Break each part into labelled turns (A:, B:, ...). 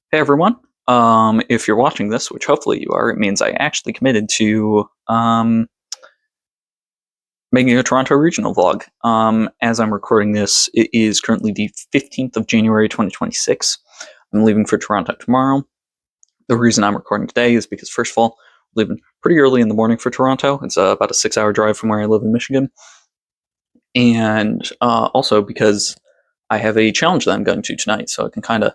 A: Hey everyone. If you're watching this, which hopefully you are, it means I actually committed to making a Toronto regional vlog. As I'm recording this, it is currently the 15th of January 2026. I'm leaving for Toronto tomorrow. The reason I'm recording today is because, first of all, I'm leaving pretty early in the morning for Toronto. It's about a 6-hour drive from where I live in Michigan. And also because I have a challenge that I'm going to tonight, so I can kind of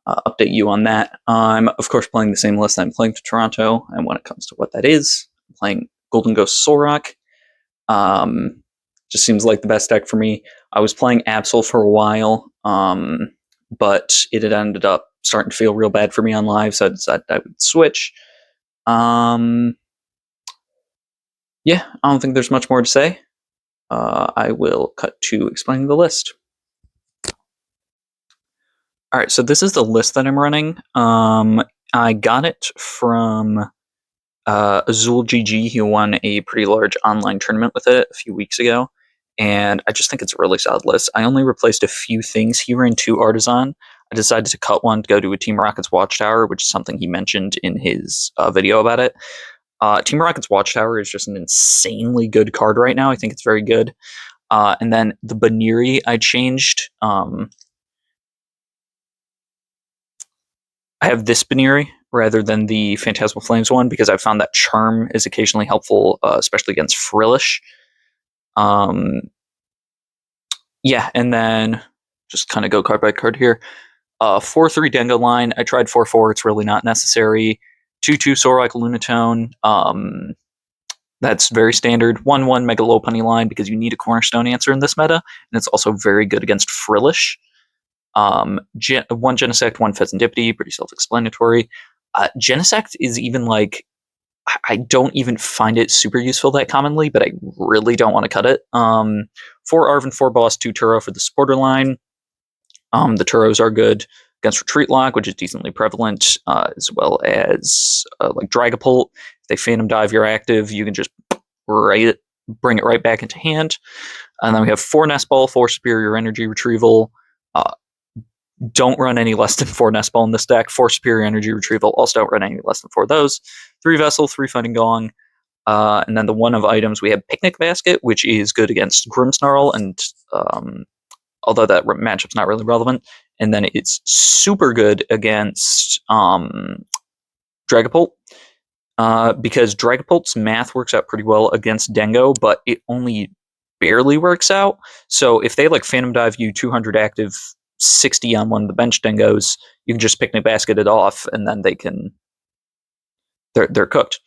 A: update you on that. I'm, of course, playing the same list I'm playing to Toronto, and when it comes to what that is, I'm playing Golden Ghost Solrock. Just seems like the best deck for me. I was playing Absol for a while, but it had ended up starting to feel real bad for me on live, so I decided I would switch. Yeah, I don't think there's much more to say. I will cut to explaining the list. All right, so this is the list that I'm running. I got it from Azul GG. He won a pretty large online tournament with it a few weeks ago, and I just think it's a really solid list. I only replaced a few things. He ran 2 Artisan. I decided to cut one to go to a Team Rockets Watchtower, which is something he mentioned in his video about it. Team Rockets Watchtower is just an insanely good card right now. I think it's very good. And then the Baniri I changed. I have this Baniri rather than the Phantasmal Flames one because I found that Charm is occasionally helpful, especially against Frillish. Yeah, and then just kind of go card by card here. 4-3 Dengo line. I tried 4-4. It's really not necessary. 2-2 Solrock Lunatone. That's very standard. 1-1 Mega Lopunny line because you need a cornerstone answer in this meta, and it's also very good against Frillish. 1 Genesect, 1 Pheasantipity, pretty self-explanatory. Genesect is even like, I don't even find it super useful that commonly, but I really don't want to cut it. 4 Arven, 4 Boss, 2 Turo for the supporter line. The Turos are good against Retreat Lock, which is decently prevalent, as well as like Dragapult. If they Phantom Dive your active, you can just bring it right back into hand. And then we have 4 Nest Ball, 4 Superior Energy Retrieval. Don't run any less than 4 Nest Ball in this deck. 4 Superior Energy Retrieval. Also don't run any less than 4 of those. 3 Vessel, 3 Fighting Gong. And then the one of items, we have Picnic Basket, which is good against Grimmsnarl, and although that matchup's not really relevant. And then it's super good against Dragapult, because Dragapult's math works out pretty well against Dengo, but it only barely works out. So if they like Phantom Dive you 200 active 60 on one of the bench Dengos, you can just Picnic Basket it off, and then they're cooked.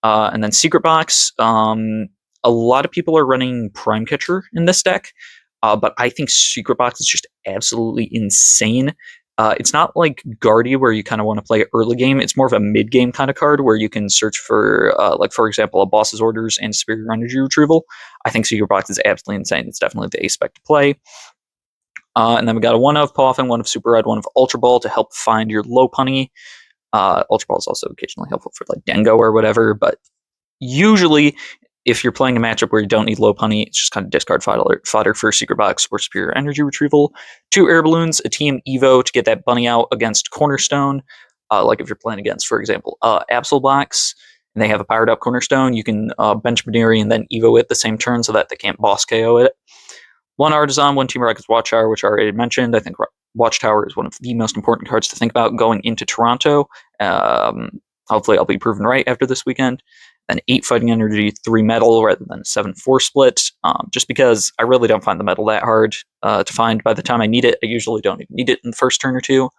A: And then Secret Box. A lot of people are running Prime Catcher in this deck, but I think Secret Box is just absolutely insane. It's not like Guardy where you kind of want to play early game. It's more of a mid game kind of card where you can search for, like for example, a Boss's Orders and Superior Energy Retrieval. I think Secret Box is absolutely insane. It's definitely the ace spec to play. And then we got a 1 of Poffin, 1 of Super Red, 1 of Ultra Ball to help find your Lopunny. Ultra Ball is also occasionally helpful for like Dengo or whatever, but usually if you're playing a matchup where you don't need Lopunny, it's just kind of discard fodder for Secret Box or Superior Energy Retrieval. 2 Air Balloons, a TM Evo to get that bunny out against Cornerstone. Like if you're playing against, for example, Absol Box, and they have a powered up Cornerstone, you can bench Baniri and then Evo it the same turn so that they can't boss KO it. 1 Artisan, 1 Team Rockets Watchtower, which I already mentioned. I think Watchtower is one of the most important cards to think about going into Toronto. Hopefully I'll be proven right after this weekend. Then 8 Fighting Energy, 3 Metal rather than a 7-4 split, just because I really don't find the Metal that hard to find by the time I need it. I usually don't even need it in the first turn or two.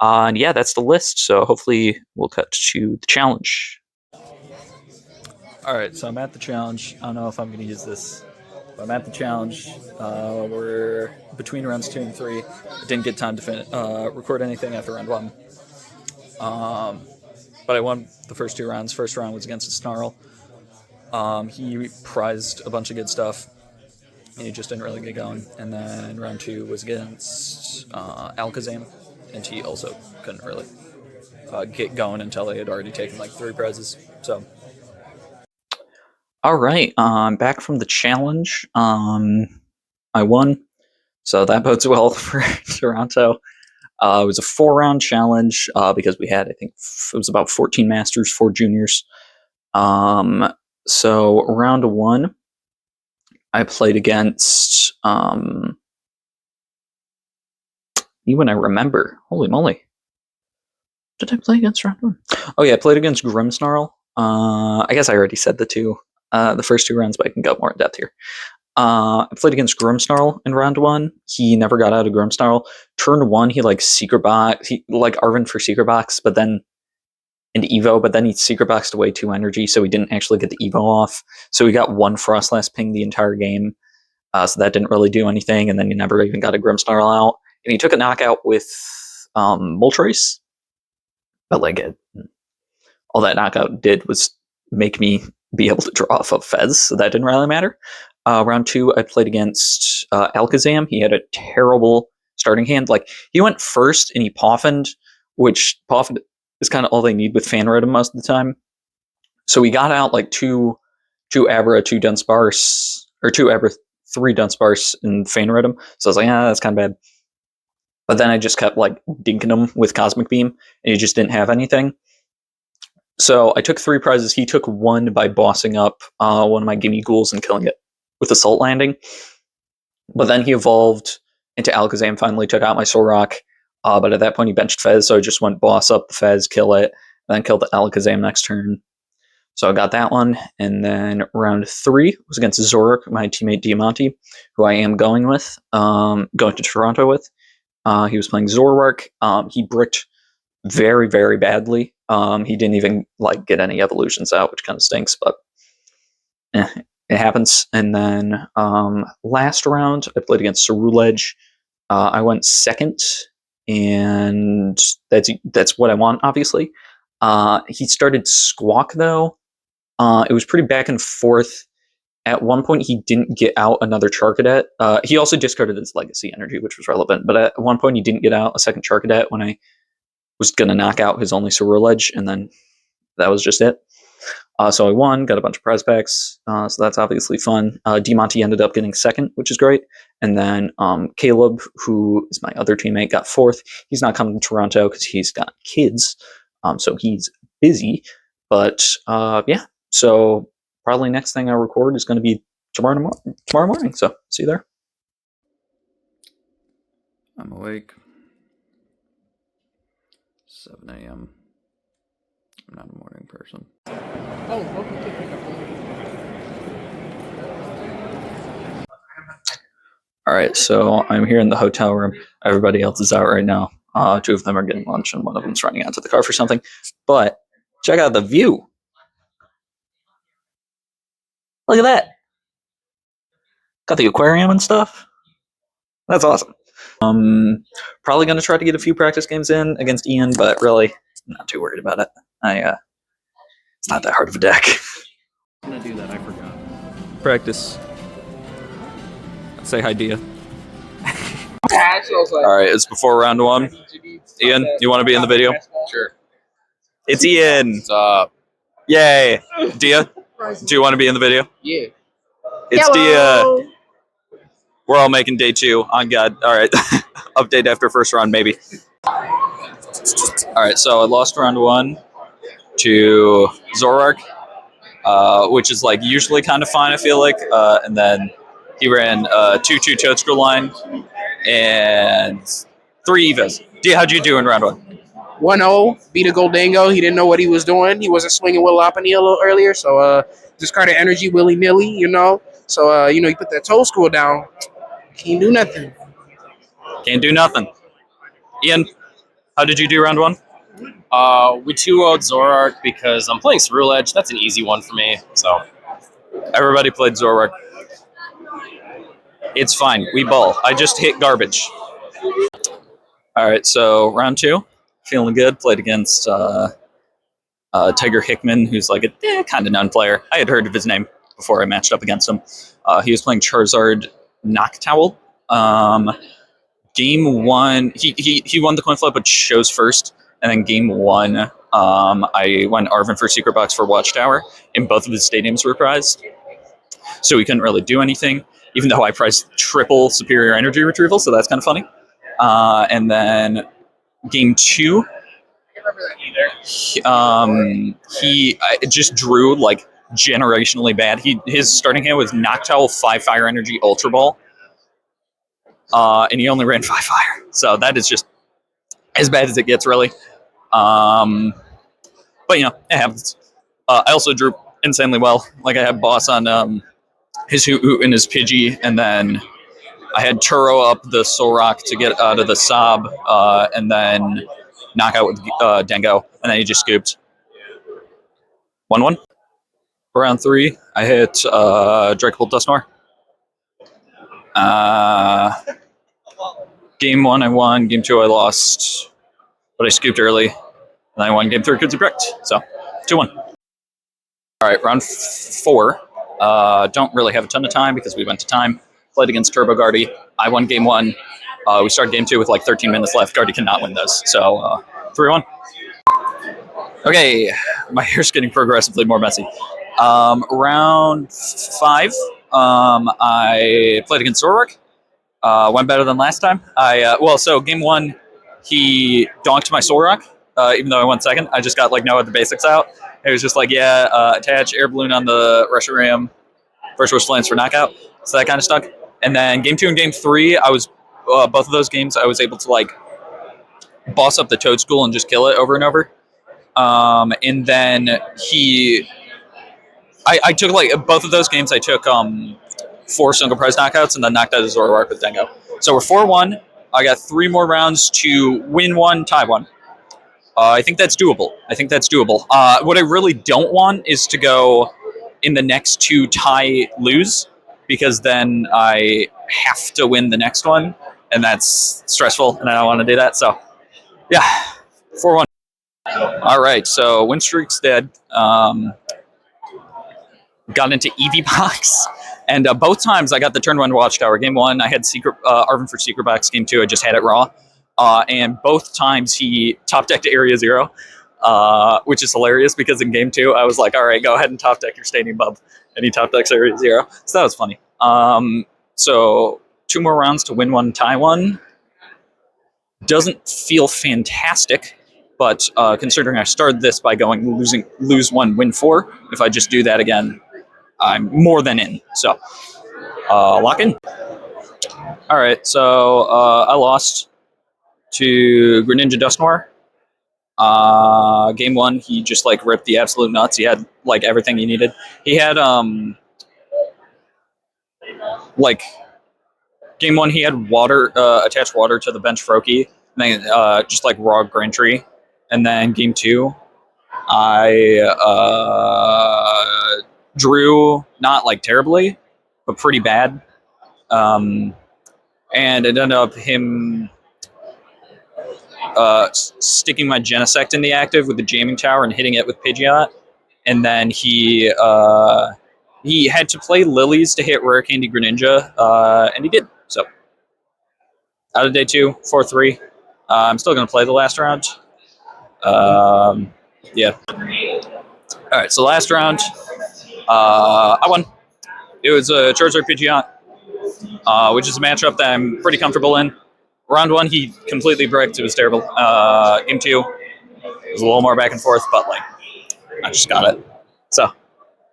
A: And yeah, that's the list, so hopefully we'll cut to the challenge. Alright, so I'm at the challenge. I don't know if I'm going to use this. I'm at the challenge. We're between rounds 2 and 3. I didn't get time to record anything after round 1. But I won the first 2 rounds. First round was against a Snarl. He prized a bunch of good stuff. He just didn't really get going. And then round 2 was against Alakazam, and he also couldn't really get going until he had already taken like 3 prizes. So, all right, back from the challenge. I won, so that bodes well for Toronto. It was a 4-round challenge because we had, I think, it was about 14 masters, 4 juniors. So round 1, I played against. Even I remember. Holy moly! Did I play against round 1? Oh yeah, I played against Grimmsnarl. I guess I already said the first 2 rounds, but I can go more in depth here. I played against Grimmsnarl in round 1. He never got out of Grimmsnarl. Turn 1, he secret box. He Arven for secret box, but then and Evo, but then he secret boxed away 2 energy, so he didn't actually get the Evo off. So he got 1 Frostlass ping the entire game. So that didn't really do anything, and then he never even got a Grimmsnarl out. And he took a knockout with Moltres, but all that knockout did was make me be able to draw off of Fez, so that didn't really matter. Round 2, I played against Alakazam. He had a terrible starting hand. He went first and he Poffined, which Poffined is kind of all they need with Fanradom most of the time. So he got out 2 Abra, 2 Dunsparce, or 2 Abra, 3 Dunsparce in Fanradom. So I was like, that's kind of bad. But then I just kept dinking him with Cosmic Beam, and he just didn't have anything. So I took 3 prizes. He took 1 by bossing up one of my Gimme Ghouls and killing it with Assault Landing. But then he evolved into Alakazam, finally took out my Solrock. But at that point he benched Fez, so I just went boss up the Fez, kill it, and then kill the Alakazam next turn. So I got that one. And then round 3 was against Zoroark, my teammate Diamante, who I am going to Toronto with. He was playing Zoroark. He bricked very, very badly. He didn't even get any evolutions out, which kind of stinks, but it happens. And then last round, I played against Ceruledge. I went second, and that's what I want, obviously. He started Squawk, though. It was pretty back and forth. At one point, he didn't get out another Charcadet. He also discarded his Legacy Energy, which was relevant. But at one point, he didn't get out a second Charcadet when I was going to knock out his only Ceruledge, and then that was just it. So I won, got a bunch of prize packs, so that's obviously fun. Diamante ended up getting second, which is great. And then Caleb, who is my other teammate, got fourth. He's not coming to Toronto because he's got kids, so he's busy. But yeah, so probably next thing I record is going to be tomorrow morning. So see you there. I'm awake. 7 a.m. I'm not a morning person. Oh, okay. All right, so I'm here in the hotel room. Everybody else is out right now. 2 of them are getting lunch, and one of them's running out to the car for something. But check out the view. Look at that. Got the aquarium and stuff. That's awesome. Probably going to try to get a few practice games in against Ian, but really, I'm not too worried about it. It's not that hard of a deck. I'm going to do that, I forgot. Practice. Say hi, Dia. Alright, it's before round 1. Ian, you want to be in the video?
B: Sure.
A: It's Ian.
B: What's up?
A: Yay. Dia, do you want to be in the video?
B: Yeah.
A: It's Dia. We're all making day 2 on God. Alright. Update after first round, maybe. Alright, so I lost round 1 to Zoroark, which is usually kind of fine, I feel like. And then he ran 2-2 Toadstool line and 3 Evas. Dia, how'd you do in round 1?
B: 1-0, beat a Goldango. He didn't know what he was doing. He wasn't swinging with Lopunny a little earlier, so discarded energy willy-nilly, So, you put that Toadstool down. Can't do nothing.
A: Can't do nothing. Ian, how did you do round 1?
C: We 2-0'd Zoroark because I'm playing Ceruledge. That's an easy one for me, so.
A: Everybody played Zoroark. It's fine. We ball. I just hit garbage. Alright, so round 2. Feeling good. Played against Tiger Hickman, who's a kind of known player. I had heard of his name before I matched up against him. He was playing Charizard Noctowl. Game 1, he won the coin flip, but chose first. And then game 1, I went Arven for Secret Box for Watchtower, and both of his stadiums were prized. So he couldn't really do anything, even though I prized triple Superior Energy Retrieval, so that's kind of funny. And then game 2, he just drew like generationally bad. His starting hand was Noctowl, 5 Fire Energy, Ultra Ball, and he only ran 5 Fire. So that is just as bad as it gets, really. But it happens. I also drew insanely well. Like I had Boss on his Hoot Hoot and his Pidgey, and then I had Turo up the Solrock to get out of the Sob, and then knock out with Dengo, and then he just scooped. 1-1. Round 3, I hit Dracul Dustmore. Game 1, I won. Game 2, I lost. But I scooped early. And I won game 3 Kudzu Bricked. So, 2-1. All right, round 4. Don't really have a ton of time because we went to time. Played against Turbo Guardy. I won game 1. We started game 2 with like 13 minutes left. Guardy cannot win this. So, 3-1. Okay, my hair's getting progressively more messy. Round 5, I played against Zorark. Went better than last time. So game 1, he donked my Solrock, even though I won second. I just got like no other basics out. It was just like, attach air balloon on the Reshiram, first wish lance for knockout. So that kind of stuck. And then game 2 and game 3, I was both of those games I was able to like boss up the Toadstool and just kill it over and over. And then I took like both of those games. I took 4 single prize knockouts and then knocked out a Zoroark with Dengo. So we're 4-1. I got 3 more rounds to win 1, tie 1. I think that's doable. What I really don't want is to go in the next 2 tie lose, because then I have to win the next one, and that's stressful, and I don't want to do that. So, yeah, 4-1. All right, so win streak's dead. Got into Eevee Box, and both times I got the turn 1 Watchtower. Game 1, I had Arvin for Secret Box. Game 2, I just had it raw. And both times he top decked Area 0, which is hilarious because in Game 2, I was like, all right, go ahead and top deck your Stadium Bub. And he top decks Area 0. So that was funny. So 2 more rounds to win 1, tie 1. Doesn't feel fantastic, but considering I started this by going lose 1, win 4, if I just do that again, I'm more than in. So, lock in. All right, so I lost to Greninja Dusknoir. Game 1, he just like ripped the absolute nuts. He had like everything he needed. He had like game 1, he had water attached water to the bench Froakie, and then just like raw Grantry. And then game 2, I drew not like terribly, but pretty bad. And it ended up him sticking my Genesect in the active with the Jamming Tower and hitting it with Pidgeot. And then he had to play Lilies to hit Rare Candy Greninja, and he did. So, out of day 2, 4-3. I'm still going to play the last round. Yeah. All right, so last round, I won. It was a Charizard Pidgeot, which is a matchup that I'm pretty comfortable in. Round 1, he completely bricked. It was terrible. Game 2, it was a little more back and forth, but like I just got it. So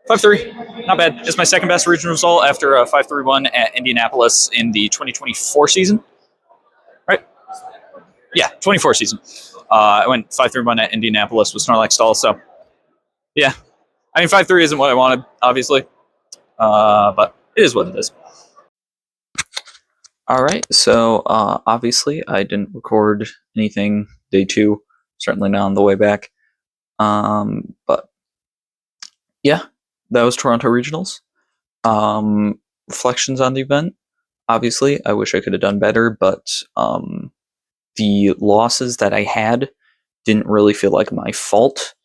A: 5-3, not bad. It's my second best regional result after a 5-3-1 at Indianapolis in the 2024 season. Right? Yeah, 24 season. I went 5-3-1 at Indianapolis with Snorlax Stall. So yeah, I mean 5-3 isn't what I wanted, obviously, but it is what it is. All right, so obviously I didn't record anything day 2, certainly not on the way back. But yeah, that was Toronto Regionals. Reflections on the event. Obviously, I wish I could have done better, but the losses that I had didn't really feel like my fault.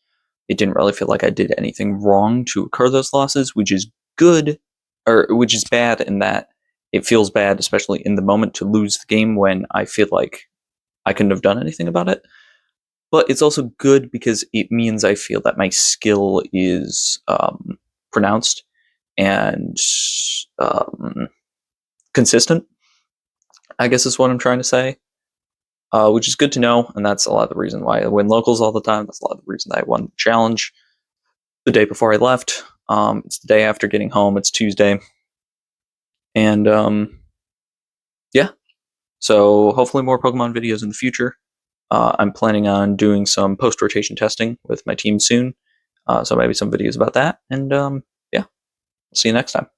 A: It didn't really feel like I did anything wrong to occur those losses, which is good, or which is bad in that it feels bad, especially in the moment, to lose the game when I feel like I couldn't have done anything about it. But it's also good because it means I feel that my skill is pronounced and consistent, I guess is what I'm trying to say. which is good to know, and that's a lot of the reason why I win locals all the time. That's a lot of the reason I won the challenge the day before I left. It's the day after getting home. It's Tuesday, and yeah. So hopefully more Pokemon videos in the future. I'm planning on doing some post-rotation testing with my team soon, so maybe some videos about that. And yeah, see you next time.